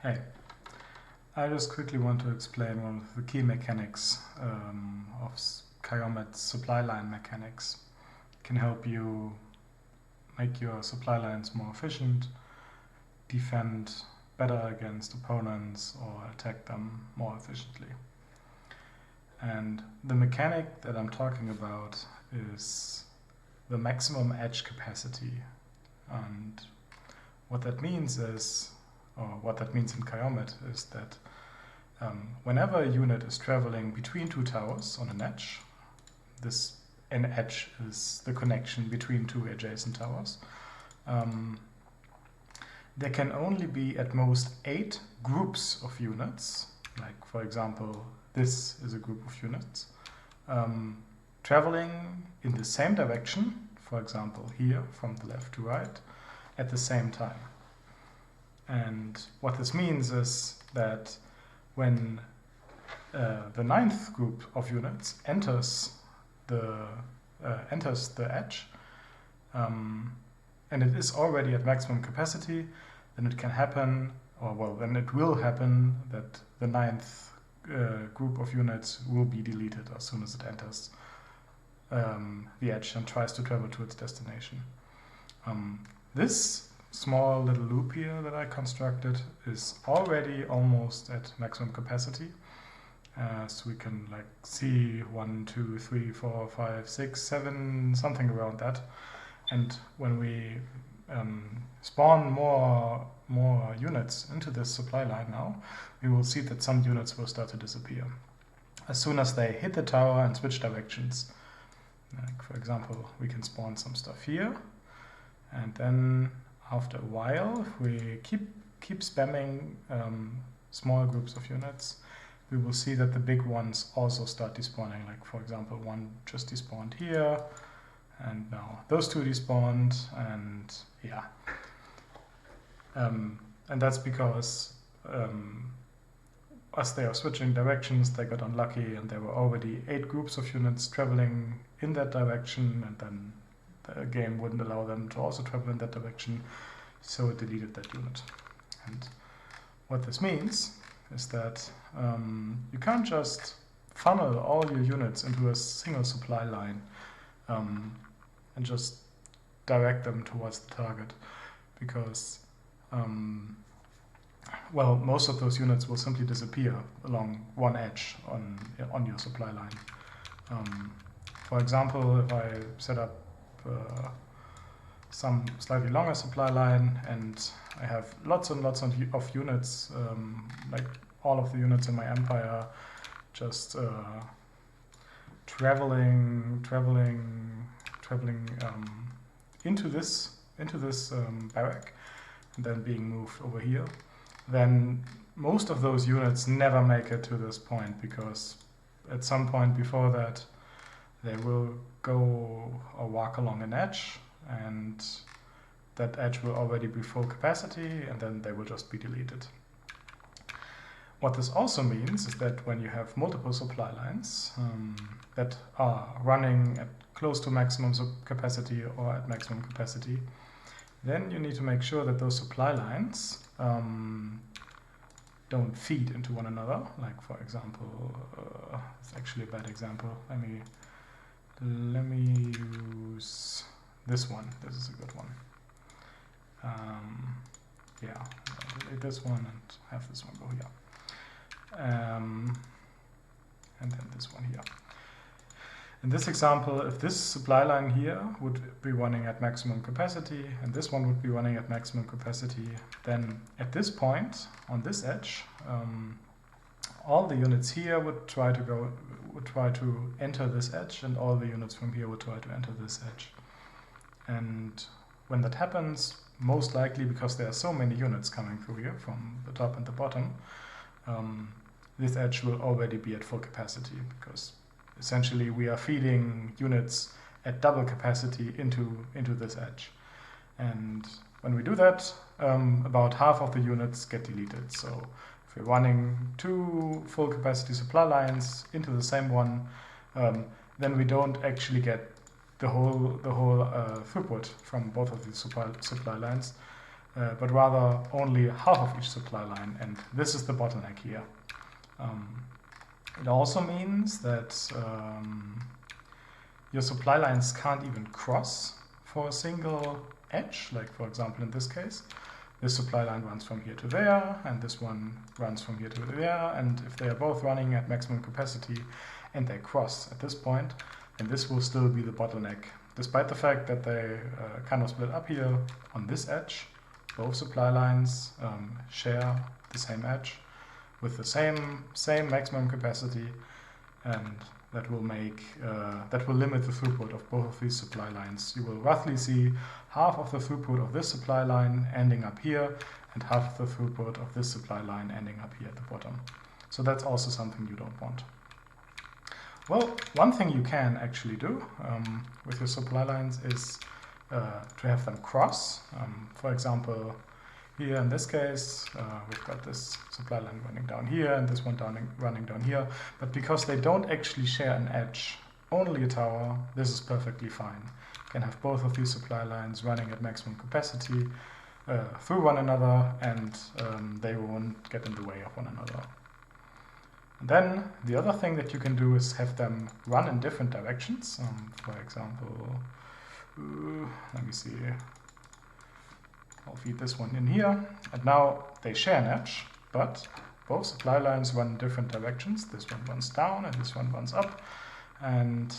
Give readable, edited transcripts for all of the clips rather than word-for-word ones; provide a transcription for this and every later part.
Hey, I just quickly want to explain one of the key mechanics of kiomet's supply line mechanics. It can help you make your supply lines more efficient, defend better against opponents, or attack them more efficiently. And the mechanic that I'm talking about is the maximum edge capacity. And what that means is, or what that means in kiomet, is that whenever a unit is traveling between two towers on an edge, an edge is the connection between two adjacent towers, there can only be at most 8 groups of units, like for example this is a group of units, traveling in the same direction, for example here from the left to right, at the same time. And what this means is that when the 9th group of units enters the edge, and it is already at maximum capacity, then it can happen, or well, then it will happen that the 9th group of units will be deleted as soon as it enters the edge and tries to travel to its destination. This small little loop here that I constructed is already almost at maximum capacity. So we can like see 1, 2, 3, 4, 5, 6, 7, something around that. And when we spawn more units into this supply line now, we will see that some units will start to disappear as soon as they hit the tower and switch directions. Like for example, we can spawn some stuff here, and then after a while, if we keep spamming small groups of units, we will see that the big ones also start despawning. Like for example, one just despawned here, and now those two despawned, and yeah. And that's because as they are switching directions, they got unlucky, and there were already 8 groups of units traveling in that direction, and then the game wouldn't allow them to also travel in that direction, so it deleted that unit. And what this means is that you can't just funnel all your units into a single supply line and just direct them towards the target, because well, most of those units will simply disappear along one edge on your supply line. For example, if I set up some slightly longer supply line and I have lots and lots of units, like all of the units in my empire, just traveling into this barrack and then being moved over here, then most of those units never make it to this point, because at some point before that they will go or walk along an edge, and that edge will already be full capacity, and then they will just be deleted. What this also means is that when you have multiple supply lines that are running at close to maximum capacity or at maximum capacity, then you need to make sure that those supply lines don't feed into one another. Like for example, it's actually a bad example. Let me use this one. This is a good one. Yeah, I'll delete this one and have this one go here. And then this one here. In this example, if this supply line here would be running at maximum capacity and this one would be running at maximum capacity, then at this point on this edge, all the units here would try to enter this edge, and all the units from here would try to enter this edge. And when that happens, most likely because there are so many units coming through here from the top and the bottom, this edge will already be at full capacity, because essentially we are feeding units at double capacity into this edge. And when we do that, about half of the units get deleted. So if we're running 2 full capacity supply lines into the same one, then we don't actually get the whole throughput from both of these supply lines. but rather only half of each supply line, and this is the bottleneck here. It also means that your supply lines can't even cross for a single edge, like for example in this case. This supply line runs from here to there, and this one runs from here to there, and if they are both running at maximum capacity and they cross at this point, then this will still be the bottleneck. Despite the fact that they kind of split up here on this edge, both supply lines share the same edge with the same maximum capacity, and that will limit the throughput of both of these supply lines. You will roughly see half of the throughput of this supply line ending up here, and half of the throughput of this supply line ending up here at the bottom. So that's also something you don't want. Well, one thing you can actually do with your supply lines is to have them cross. For example, here in this case, we've got this supply line running down here and this one running down here. But because they don't actually share an edge, only a tower, this is perfectly fine. You can have both of these supply lines running at maximum capacity through one another, and they won't get in the way of one another. And then the other thing that you can do is have them run in different directions. For example, let me see. I'll feed this one in here, and now they share an edge, but both supply lines run in different directions. This one runs down and this one runs up, and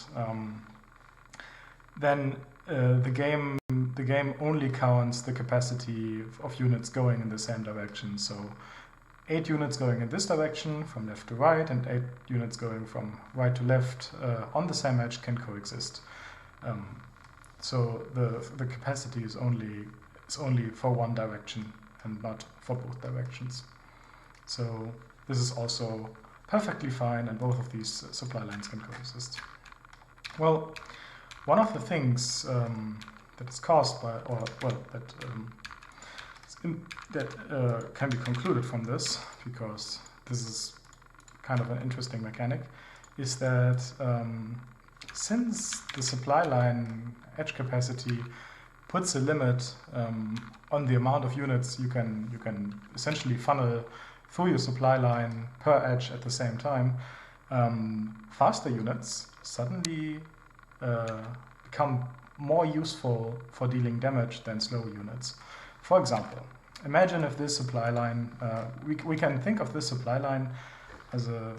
then the game only counts the capacity of units going in the same direction. So 8 units going in this direction from left to right, and 8 units going from right to left on the same edge can coexist. So the capacity is only for one direction and not for both directions. So this is also perfectly fine, and both of these supply lines can coexist. Well, one of the things that is caused by, that can be concluded from this, because this is kind of an interesting mechanic, is that since the supply line edge capacity puts a limit on the amount of units you can essentially funnel through your supply line per edge at the same time, faster units suddenly become more useful for dealing damage than slow units. For example, imagine if this supply line, we can think of this supply line as a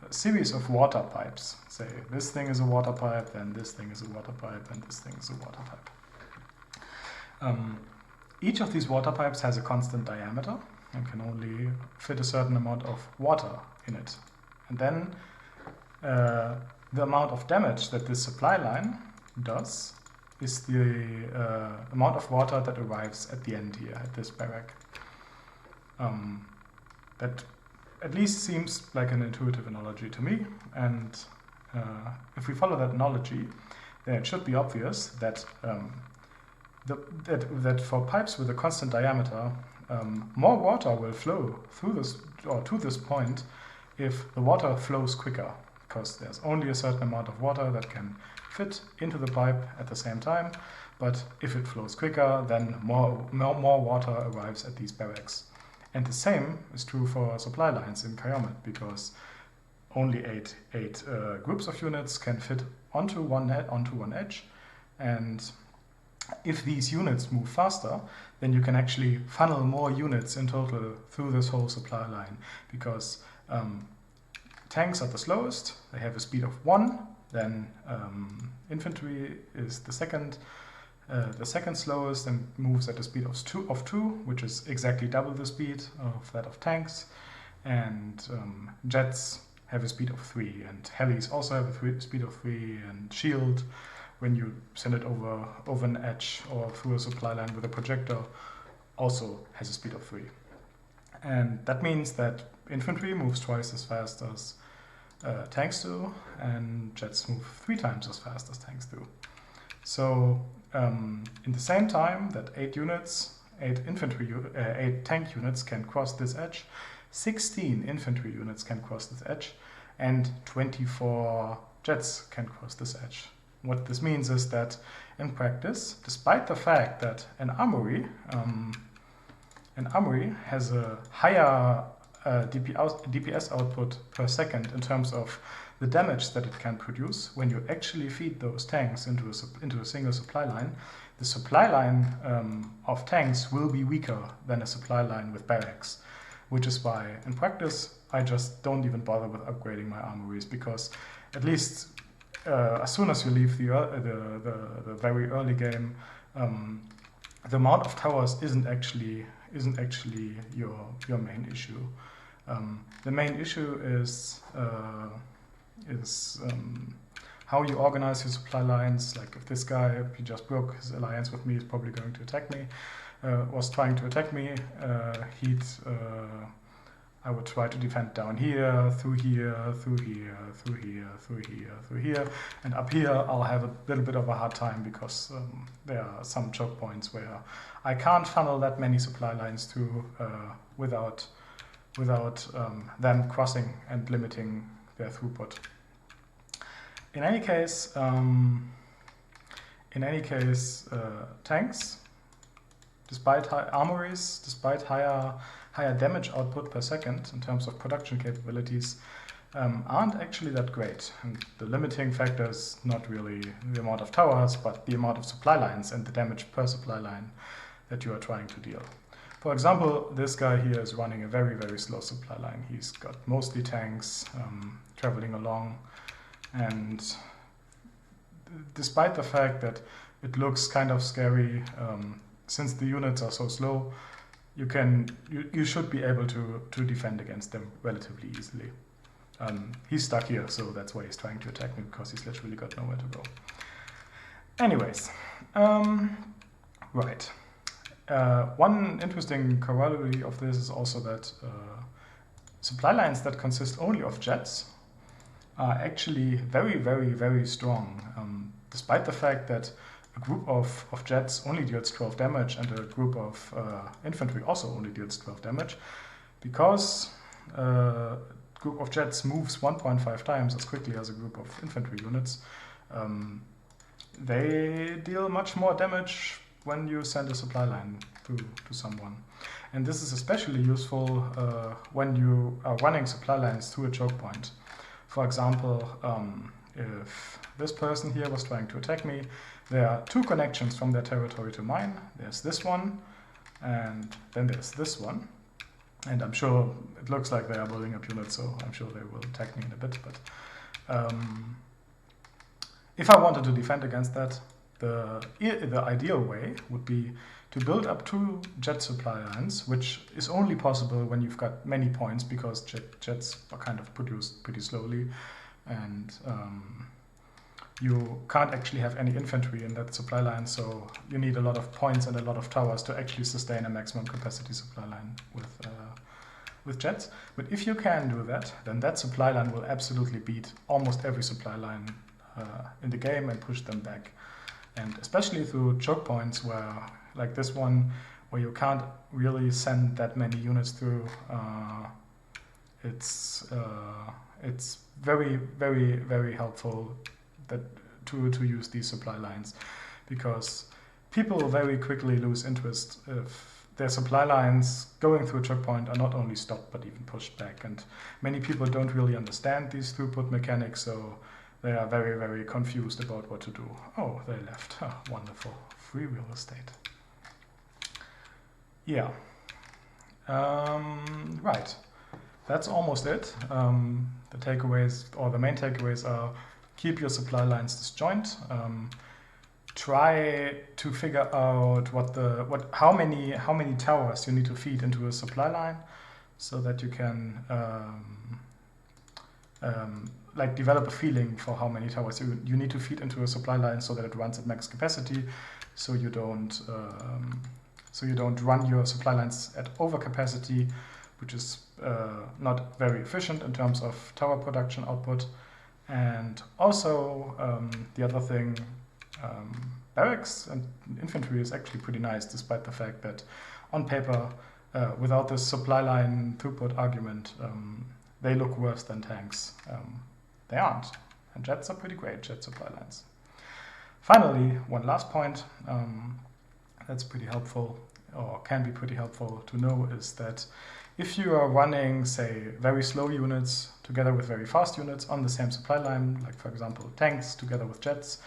series of water pipes. Say this thing is a water pipe, then this thing is a water pipe, and this thing is a water pipe. Each of these water pipes has a constant diameter and can only fit a certain amount of water in it. And then the amount of damage that this supply line does is the amount of water that arrives at the end here, at this barrack. That at least seems like an intuitive analogy to me, and if we follow that analogy, then it should be obvious that that for pipes with a constant diameter, more water will flow through this or to this point if the water flows quicker, because there's only a certain amount of water that can fit into the pipe at the same time. But if it flows quicker, then more water arrives at these barracks. And the same is true for supply lines in kiomet, because only eight groups of units can fit onto one edge, and if these units move faster, then you can actually funnel more units in total through this whole supply line, because tanks are the slowest. They have a speed of 1, then infantry is the second slowest and moves at a speed of 2, which is exactly double the speed of that of tanks, and jets have a speed of 3, and helis also have a speed of 3, and shield, when you send it over an edge or through a supply line with a projector, also has a speed of 3. And that means that infantry moves twice as fast as tanks do, and jets move 3 times as fast as tanks do. So in the same time that 8 tank units can cross this edge, 16 infantry units can cross this edge, and 24 jets can cross this edge. What this means is that in practice, despite the fact that an armory an armory has a higher DPS output per second in terms of the damage that it can produce when you actually feed those tanks into a single supply line. The supply line of tanks will be weaker than a supply line with barracks, which is why in practice I just don't even bother with upgrading my armories, because at least as soon as you leave the very early game, the amount of towers isn't actually your main issue. The main issue is how you organize your supply lines. Like if this guy, he just broke his alliance with me, he's probably going to attack me, was trying to attack me, I would try to defend down here, through here, through here, through here, through here, through here, and up here I'll have a little bit of a hard time because there are some choke points where I can't funnel that many supply lines through without them crossing and limiting their throughput. In any case, tanks, despite high armories, despite higher damage output per second in terms of production capabilities, aren't actually that great. And the limiting factor is not really the amount of towers, but the amount of supply lines and the damage per supply line that you are trying to deal. For example, this guy here is running a very, very slow supply line. He's got mostly tanks traveling along, and despite the fact that it looks kind of scary, since the units are so slow, you should be able to defend against them relatively easily. He's stuck here, so that's why he's trying to attack me, because he's literally got nowhere to go. Anyways, right. One interesting corollary of this is also that supply lines that consist only of jets are actually very, very, very strong, despite the fact that a group of jets only deals 12 damage and a group of infantry also only deals 12 damage, because a group of jets moves 1.5 times as quickly as a group of infantry units. They deal much more damage when you send a supply line to someone. And this is especially useful when you are running supply lines through a choke point. For example, if this person here was trying to attack me, there are two connections from their territory to mine. There's this one, and then there's this one. And I'm sure it looks like they are building up units, so I'm sure they will attack me in a bit. But if I wanted to defend against that, the ideal way would be to build up two jet supply lines, which is only possible when you've got many points, because jets are kind of produced pretty slowly, and you can't actually have any infantry in that supply line, so you need a lot of points and a lot of towers to actually sustain a maximum capacity supply line with jets. But if you can do that, then that supply line will absolutely beat almost every supply line in the game and push them back. And especially through choke points where, like this one, where you can't really send that many units through, it's very, very, very helpful to use these supply lines, because people very quickly lose interest if their supply lines going through a choke point are not only stopped but even pushed back. And many people don't really understand these throughput mechanics, so they are very, very confused about what to do. Oh, they left. Oh, wonderful. Free real estate. Yeah. Right. That's almost it. The takeaways, or the main takeaways, are keep your supply lines disjoint. Try to figure out how many towers you need to feed into a supply line, so that you can like develop a feeling for how many towers you need to feed into a supply line so that it runs at max capacity, so you don't run your supply lines at overcapacity, which is not very efficient in terms of tower production output. And also the other thing, barracks and infantry is actually pretty nice, despite the fact that on paper, without this supply line throughput argument, they look worse than tanks. They aren't. And jets are pretty great, jet supply lines. Finally, one last point that's pretty helpful. or can be pretty helpful to know, is that if you are running, say, very slow units together with very fast units on the same supply line, like for example tanks together with jets,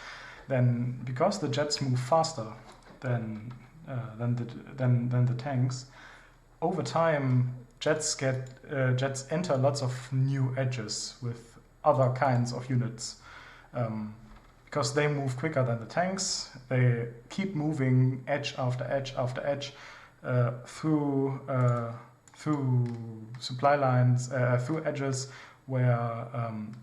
then because the jets move faster than the tanks, over time jets enter lots of new edges with other kinds of units. Because they move quicker than the tanks, they keep moving edge after edge after edge through supply lines, through edges where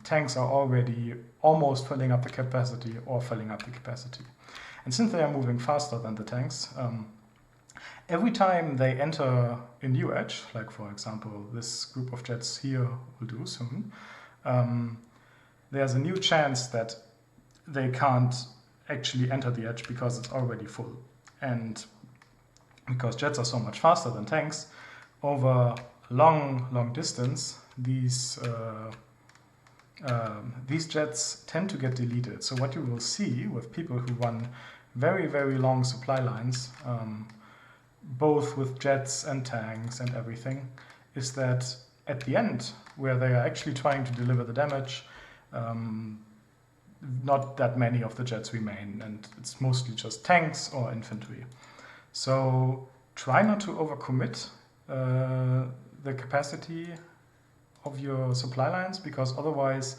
tanks are already almost filling up the capacity or filling up the capacity. And since they are moving faster than the tanks, every time they enter a new edge, like for example this group of jets here will do soon, there's a new chance that they can't actually enter the edge because it's already full. And because jets are so much faster than tanks, over a long distance, these jets tend to get deleted. So what you will see with people who run very long supply lines, both with jets and tanks and everything, is that at the end, where they are actually trying to deliver the damage, not that many of the jets remain, and it's mostly just tanks or infantry. So try not to overcommit the capacity of your supply lines, because otherwise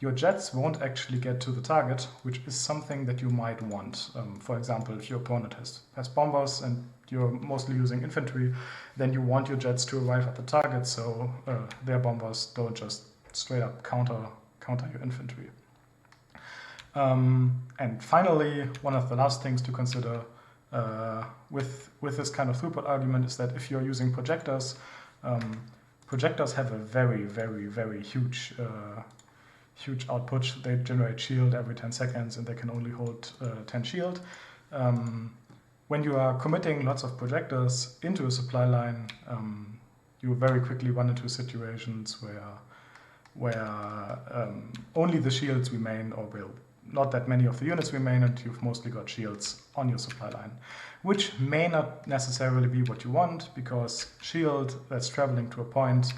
your jets won't actually get to the target, which is something that you might want. For example, if your opponent has bombers and you're mostly using infantry, then you want your jets to arrive at the target, so their bombers don't just straight up counter your infantry. And finally, one of the last things to consider with this kind of throughput argument is that if you're using projectors, projectors have a very huge output. They generate shield every 10 seconds and they can only hold 10 shield. When you are committing lots of projectors into a supply line, you very quickly run into situations where only the shields remain, or will not that many of the units remain, and you've mostly got shields on your supply line, which may not necessarily be what you want, because shield that's traveling to a point,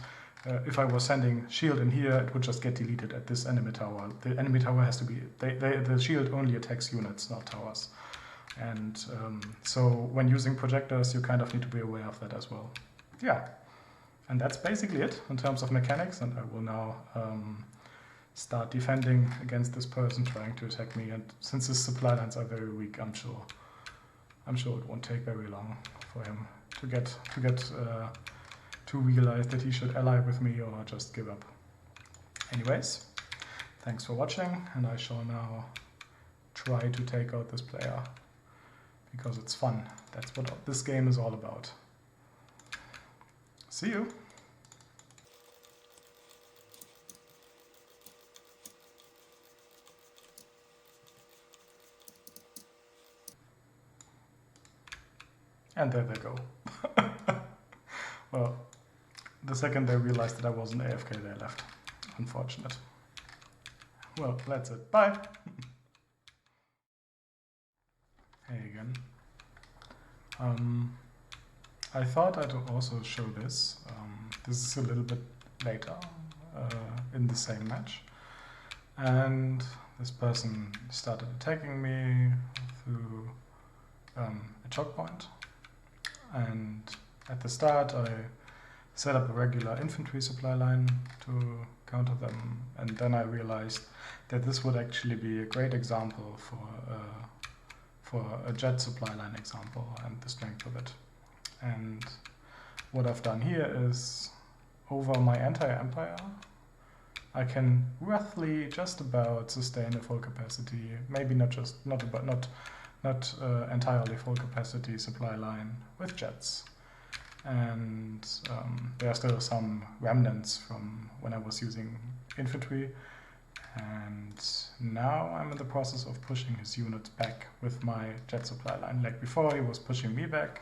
if I was sending shield in here, it would just get deleted at this enemy tower. The enemy tower has to be, the shield only attacks units, not towers. And so when using projectors, you kind of need to be aware of that as well. Yeah, and that's basically it in terms of mechanics, and I will now start defending against this person trying to attack me. And since his supply lines are very weak, I'm sure it won't take very long for him to realize that he should ally with me or just give up. Anyways, thanks for watching, and I shall now try to take out this player because it's fun. That's what this game is all about. See you! And there they go. Well, the second they realized that I wasn't AFK, they left. Unfortunate. Well, that's it. Bye! Hey again. I thought I'd also show this. This is a little bit later in the same match. And this person started attacking me through a choke point. And at the start I set up a regular infantry supply line to counter them, and then I realized that this would actually be a great example for a jet supply line example and the strength of it. And what I've done here is, over my entire empire, I can roughly just about sustain a full capacity, maybe not entirely full capacity supply line with jets. And there are still some remnants from when I was using infantry, and now I'm in the process of pushing his units back with my jet supply line. Like before, he was pushing me back,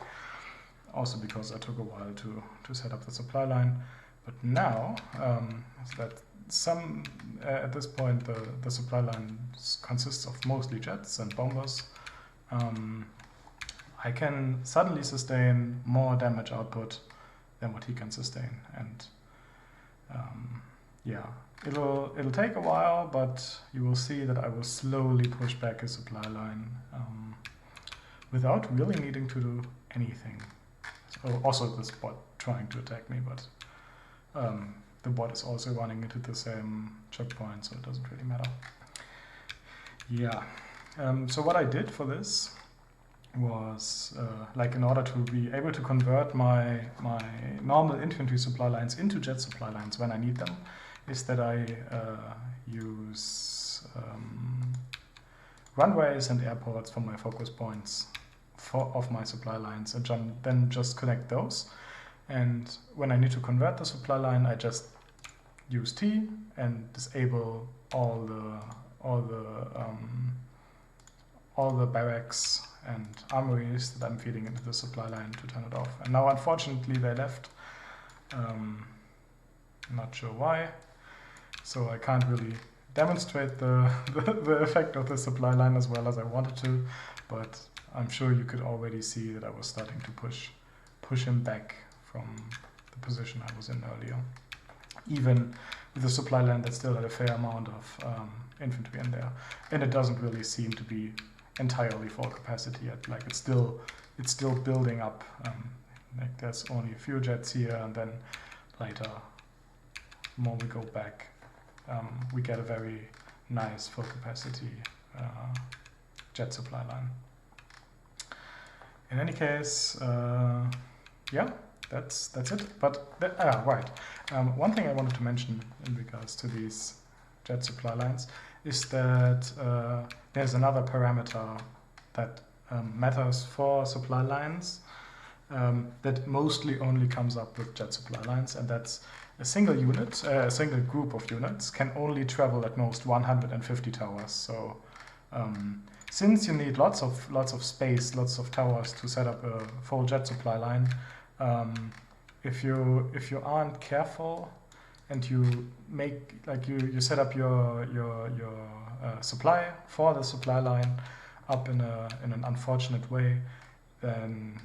also because I took a while to set up the supply line. But now, at this point the supply line consists of mostly jets and bombers. I can suddenly sustain more damage output than what he can sustain. And yeah, it'll take a while, but you will see that I will slowly push back his supply line without really needing to do anything. So also this bot trying to attack me, but the bot is also running into the same choke point, so it doesn't really matter. Yeah, so what I did for this was, like, in order to be able to convert my normal infantry supply lines into jet supply lines when I need them, is that I use runways and airports for my focus points of my supply lines, and then just connect those. And when I need to convert the supply line, I just use T and disable all the barracks and armories that I'm feeding into the supply line to turn it off. And now, unfortunately, they left. Not sure why. So I can't really demonstrate the effect of the supply line as well as I wanted to, but I'm sure you could already see that I was starting to push him back from the position I was in earlier. Even with a supply line that still had a fair amount of infantry in there. And it doesn't really seem to be entirely full capacity yet. Like, it's still building up. Like, there's only a few jets here, and then later, the more we go back, we get a very nice full capacity jet supply line. In any case, yeah, that's it. But right, one thing I wanted to mention in regards to these jet supply lines is that there's another parameter that matters for supply lines that mostly only comes up with jet supply lines, and that's a single unit, a single group of units can only travel at most 150 towers. So since you need lots of space, lots of towers to set up a full jet supply line, if you aren't careful and you make, like, you set up your supply for the supply line up in an unfortunate way, then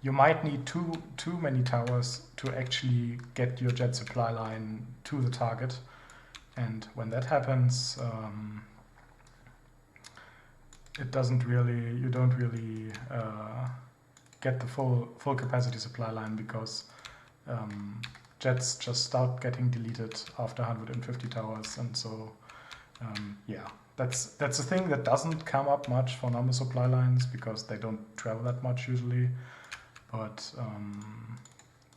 you might need too many towers to actually get your jet supply line to the target. And when that happens, you don't really get the full capacity supply line, because jets just start getting deleted after 150 towers. And so yeah, that's a thing that doesn't come up much for normal supply lines, because they don't travel that much usually. But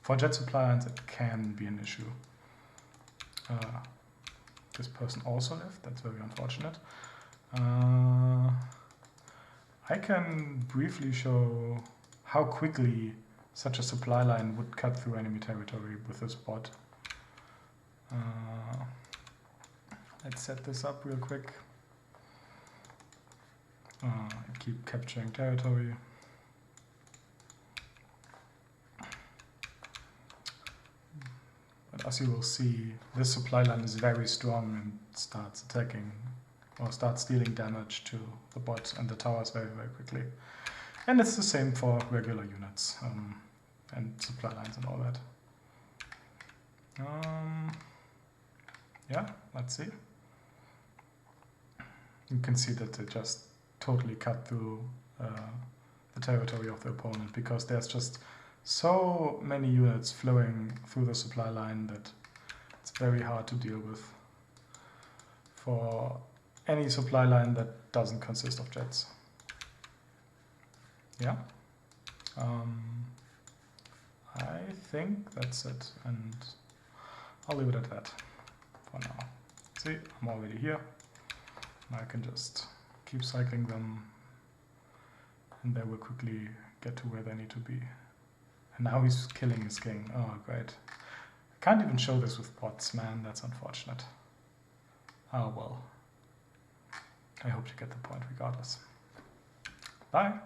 for jet supply lines, it can be an issue. This person also left. That's very unfortunate. I can briefly show how quickly such a supply line would cut through enemy territory with this bot. Let's set this up real quick. Keep capturing territory. But as you will see, this supply line is very strong and starts attacking or starts dealing damage to the bot and the towers very, very quickly. And it's the same for regular units and supply lines and all that. Yeah, let's see. You can see that they just totally cut through the territory of the opponent, because there's just so many units flowing through the supply line that it's very hard to deal with for any supply line that doesn't consist of jets. Yeah, I think that's it, and I'll leave it at that for now. See, I'm already here. Now I can just keep cycling them, and they will quickly get to where they need to be. And now he's killing his king. Oh, great. I can't even show this with bots, man. That's unfortunate. Oh, well. I hope you get the point regardless. Bye.